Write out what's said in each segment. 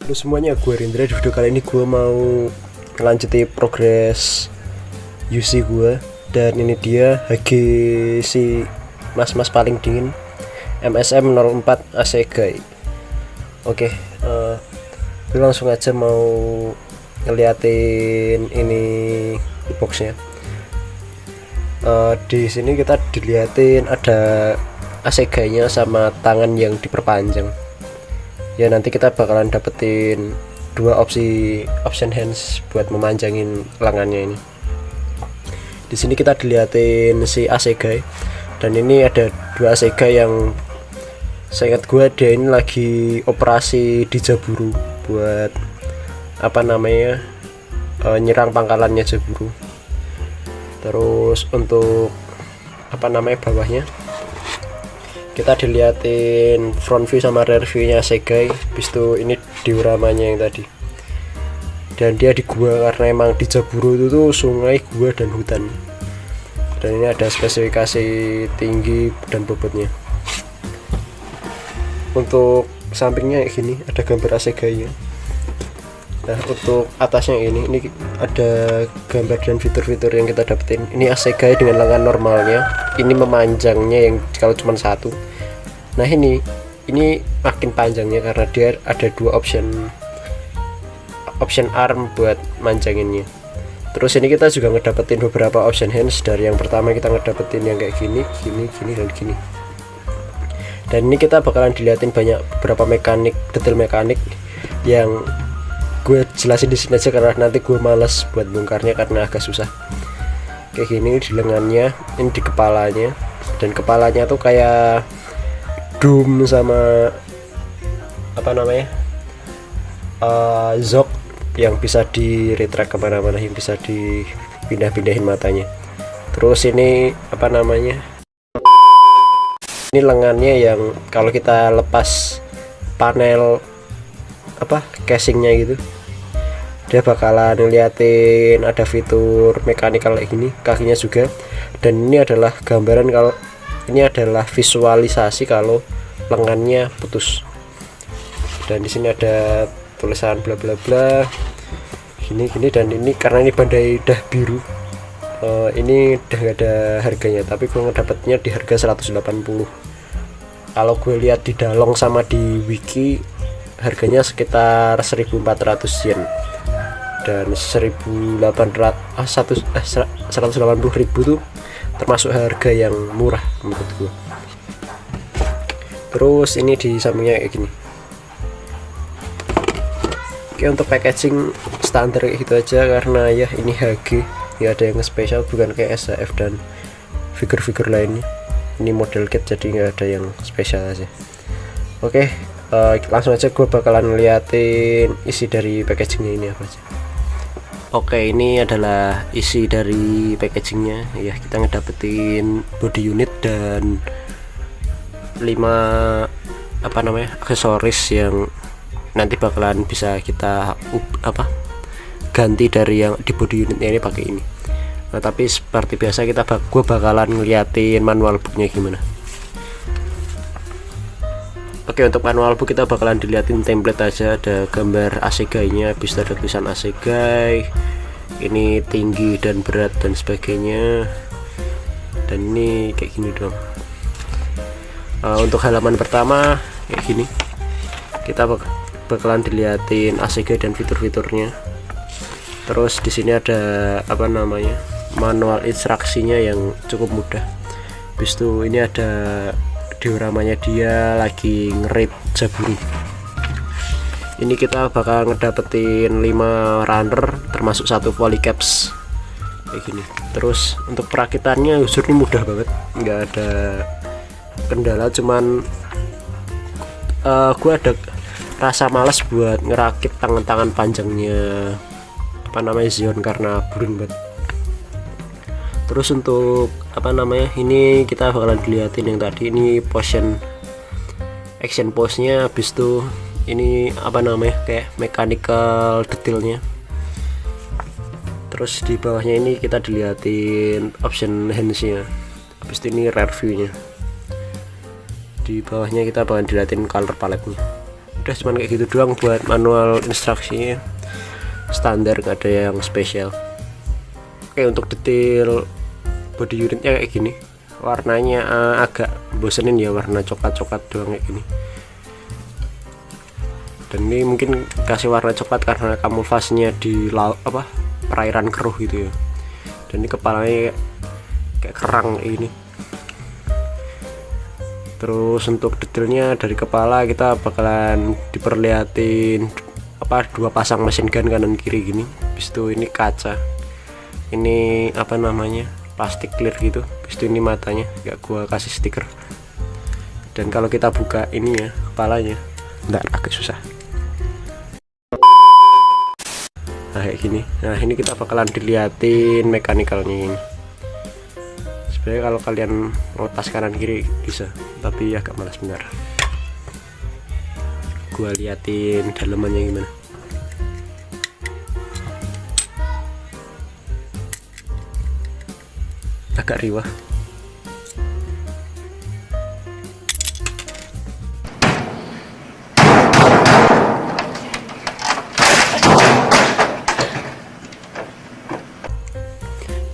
Halo semuanya, gue Rindra. Di video kali ini gue mau ngelanjutin progres UC gue. Dan ini dia HG si mas-mas paling dingin MSM 04 Asegai. Oke, gue langsung aja mau ngeliatin ini boxnya. Di sini kita diliatin ada Asegainya sama tangan yang diperpanjang. Ya nanti kita bakalan dapetin dua option hands buat memanjangin lengannya ini. Di sini kita diliatin si Asegai, dan ini ada dua Asegai yang seingat gue dia ini lagi operasi di Jaburu buat nyerang pangkalannya Jaburu. Terus untuk bawahnya kita diliatin front view sama rear view nya Asegai. Habis itu ini dioramanya yang tadi, dan dia di gua karena emang di Jaburu itu tuh sungai, gua dan hutan. Dan ini ada spesifikasi tinggi dan bobotnya. Untuk sampingnya kayak gini ada gambar Asegai nya. Nah untuk atasnya ini ada gambar dan fitur-fitur yang kita dapetin. Ini Asegai dengan lengan normalnya, ini memanjangnya yang kalau cuma satu. Nah ini makin panjangnya karena dia ada dua option arm buat manjanginnya. Terus ini kita juga ngedapetin beberapa option hands. Dari yang pertama kita ngedapetin yang kayak gini dan gini. Dan ini kita bakalan diliatin beberapa detail mekanik yang gue jelasin di sini aja karena nanti gue males buat bongkarnya karena agak susah. Kayak gini di lengannya, ini di kepalanya, dan kepalanya tuh kayak dome sama Zok yang bisa di retract kemana-mana, yang bisa dipindah-pindahin matanya. Terus ini ini lengannya yang kalau kita lepas panel casingnya gitu, dia bakalan ngeliatin ada fitur mekanikal kayak gini, kakinya juga. Dan ini adalah gambaran kalau ini adalah visualisasi kalau lengannya putus. Dan di sini ada tulisan bla bla bla gini, dan ini karena ini bandai udah biru, ini udah gak ada harganya, tapi gue ngedapatnya di harga 180. Kalau gue lihat di Dalong sama di Wiki harganya sekitar 1.400 yen, dan 180.000 tuh termasuk harga yang murah menurut gue. Terus ini di sampingnya kayak gini. Oke, untuk packaging standar kayak gitu aja karena ya ini HG, ya ada yang spesial, bukan kayak SHF dan figur-figur lainnya. Ini model kit jadi nggak ada yang spesial aja. Oke, langsung aja gue bakalan ngeliatin isi dari packagingnya ini apa aja. Oke, ini adalah isi dari packagingnya. Ya, kita ngedapetin body unit dan 5 aksesoris yang nanti bakalan bisa kita ganti dari yang di body unitnya ini pakai ini. Nah, tapi seperti biasa gue bakalan ngeliatin manual booknya gimana. Oke, untuk manual book kita bakalan diliatin template aja, ada gambar Asegai-nya, habis ada tulisan Asegai, ini tinggi dan berat dan sebagainya, dan ini kayak gini dong. Untuk halaman pertama kayak gini, kita bakalan diliatin Asegai dan fitur-fiturnya. Terus di sini ada manual instruksinya yang cukup mudah. Habis itu ini ada dioramanya dia lagi nge-raid Jaburu. Ini kita bakal ngedapetin 5 runner termasuk 1 polycaps kayak gini. Terus untuk perakitannya jujur ini mudah banget, nggak ada kendala, cuman gue ada rasa malas buat ngerakit tangan panjangnya Zion karena burin banget. Terus untuk ini kita bakalan dilihatin yang tadi, ini action pose nya. Habis itu ini kayak mechanical detailnya. Terus di bawahnya ini kita dilihatin option hands nya. Habis itu ini rear view nya. Di bawahnya kita bakalan dilihatin color palette nya. udah cuman kayak gitu doang buat manual instruksinya, standar, nggak ada yang spesial. Oke, untuk detail body unitnya kayak gini, warnanya agak bosenin ya, warna coklat-coklat doang kayak gini. Dan ini mungkin kasih warna coklat karena kamuflasenya di perairan keruh gitu ya. Dan ini kepalanya kayak kerang ini. Terus untuk detailnya dari kepala kita bakalan diperlihatin dua pasang mesin gun kanan kiri gini. Habis itu ini kaca, ini plastik clear gitu. Habis itu ini matanya gak gua kasih stiker. Dan kalau kita buka ini ya kepalanya, ntar agak susah. Nah kayak gini. Nah ini kita bakalan diliatin mekanikalnya ini. Sebenarnya kalau kalian lepas kanan kiri bisa, tapi agak malas benar. Gua liatin dalemannya gimana. Agak riwah.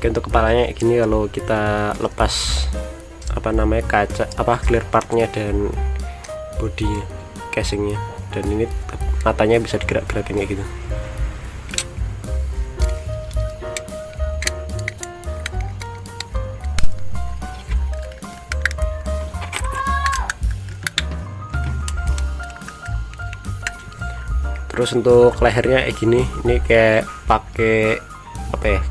Untuk kepalanya gini, kalau kita lepas kaca clear partnya dan bodinya, casingnya, dan ini matanya bisa digerak-gerakin kayak gitu. Terus untuk lehernya kayak gini, ini kayak pakai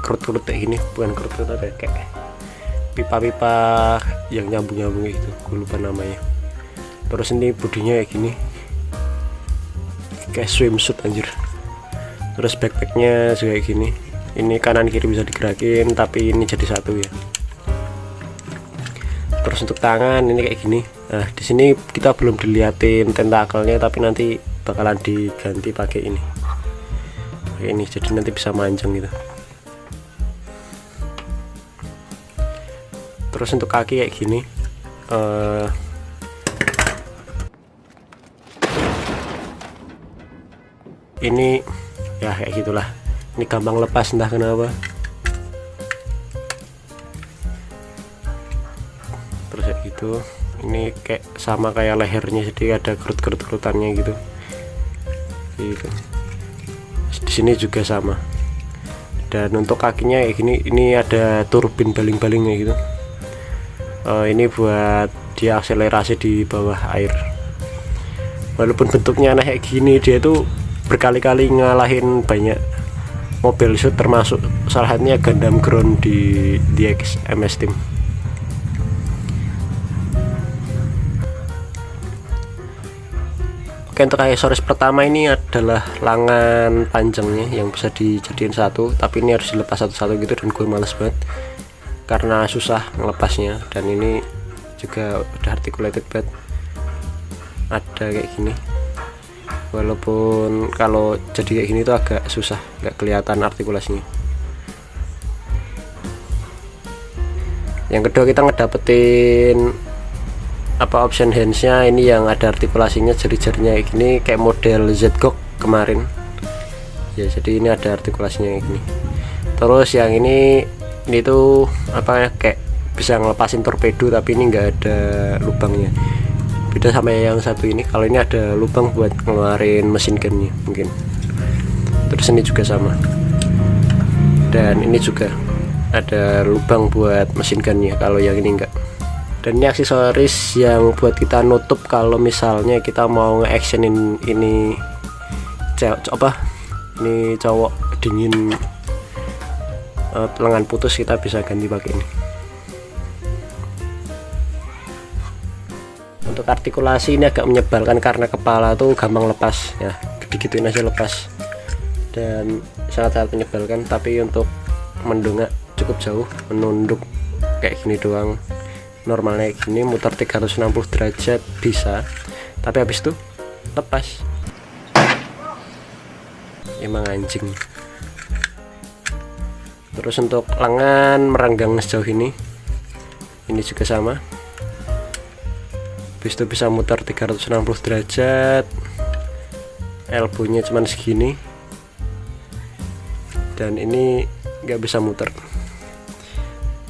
kerut-kerut kayak gini, bukan kerut-kerut, kayak pipa-pipa yang nyambung-nyambung gitu, gue lupa namanya. Terus ini bodinya kayak gini, kayak swimsuit anjir. Terus backpacknya juga kayak gini, ini kanan kiri bisa digerakin tapi ini jadi satu ya. Terus untuk tangan ini kayak gini. Nah di sini kita belum diliatin tentakelnya, tapi nanti bakalan diganti pakai ini, jadi nanti bisa manjang gitu. Terus untuk kaki kayak gini, ini ya kayak gitulah. Ini gampang lepas entah kenapa. Terus kayak gitu. Ini kayak sama kayak lehernya, jadi ada kerut-kerutannya gitu. Di sini juga sama. Dan untuk kakinya kayak gini, ini ada turbin baling-balingnya gitu. Ini buat dia akselerasi di bawah air. Walaupun bentuknya aneh kayak gini, dia tuh berkali-kali ngalahin banyak mobil shoot, termasuk salah satunya Gundam Ground di DX MS Team. Oke, untuk aksesoris pertama ini adalah lengan panjangnya yang bisa dijadiin satu, tapi ini harus dilepas satu-satu gitu, dan gue males banget karena susah ngelepasnya. Dan ini juga udah articulated banget, ada kayak gini. Walaupun kalau jadi kayak gini tuh agak susah, nggak kelihatan artikulasinya. Yang kedua kita ngedapetin option handsnya ini yang ada artikulasinya, jari-jarinya kayak gini, kayak model ZGOK kemarin ya. Jadi ini ada artikulasinya kayak gini. Terus yang ini tuh kayak bisa ngelepasin torpedo, tapi ini nggak ada lubangnya, beda sama yang satu ini. Kalau ini ada lubang buat ngeluarin mesin gunnya mungkin. Terus ini juga sama, dan ini juga ada lubang buat mesin gunnya, kalau yang ini enggak. Dan ini aksesoris yang buat kita nutup kalau misalnya kita mau nge-actionin ini cowok dingin, lengan putus, kita bisa ganti pakai ini. Untuk artikulasi ini agak menyebalkan karena kepala tuh gampang lepas ya, digituin aja lepas, dan sangat-sangat menyebalkan. Tapi untuk mendongak cukup jauh, menunduk kayak gini doang, normalnya kayak gini, muter 360 derajat bisa, tapi habis itu lepas. Emang anjing. Terus untuk lengan merenggang sejauh ini juga sama, habis itu bisa muter 360 derajat, elbownya cuman segini, dan ini nggak bisa muter.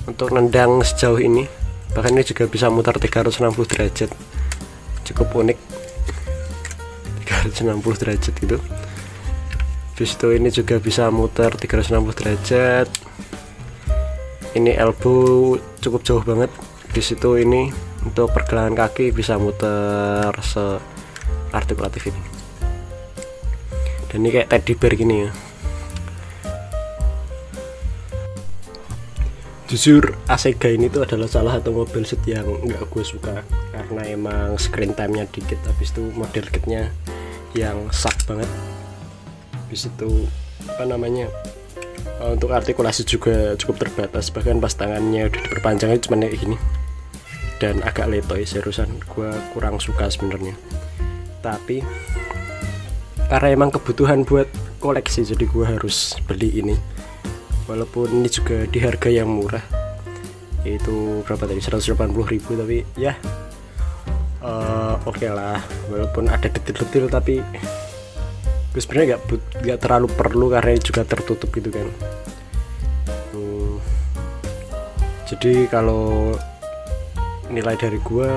Untuk nendang sejauh ini, bahkan ini juga bisa muter 360 derajat, cukup unik. 360 derajat gitu. Habis itu ini juga bisa muter 360 derajat. Ini elbow cukup jauh banget. Di situ ini untuk pergelangan kaki bisa muter seartikulatif ini. Dan ini kayak teddy bear gini ya. Jujur Asega ini tuh adalah salah satu mobil set yang nggak gue suka, karena emang screen time-nya dikit. Habis itu model kitnya yang sak banget. Habis itu apa namanya, untuk artikulasi juga cukup terbatas, bahkan pas tangannya udah diperpanjangnya cuma kayak gini, dan agak letoy. Seriusan gue kurang suka sebenarnya, tapi karena emang kebutuhan buat koleksi jadi gue harus beli ini. Walaupun ini juga di harga yang murah, yaitu berapa tadi, 180.000, tapi ya oke lah. Walaupun ada detil-detil, tapi gue sebenarnya nggak terlalu perlu karena ini juga tertutup gitu kan. Jadi kalau nilai dari gue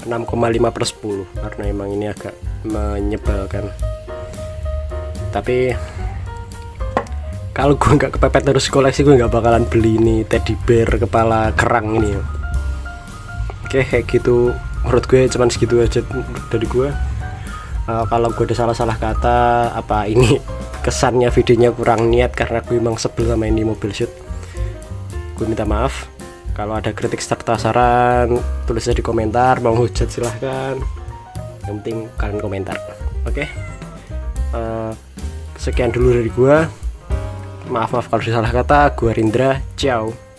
6,5/10, karena emang ini agak menyebalkan. Tapi kalau gue nggak kepepet terus koleksi, gue nggak bakalan beli ini teddy bear kepala kerang ini ya. Oke, kayak gitu menurut gue, cuman segitu aja dari gue. Kalau gue ada salah-salah kata, apa ini kesannya videonya kurang niat karena gue emang sebel sama ini mobil shoot, gue minta maaf. Kalau ada kritik serta saran, tulis aja di komentar. Mau hujat silahkan, yang penting kalian komentar. Oke, sekian dulu dari gue. Maaf kalau salah kata. Gue Rindra, ciao.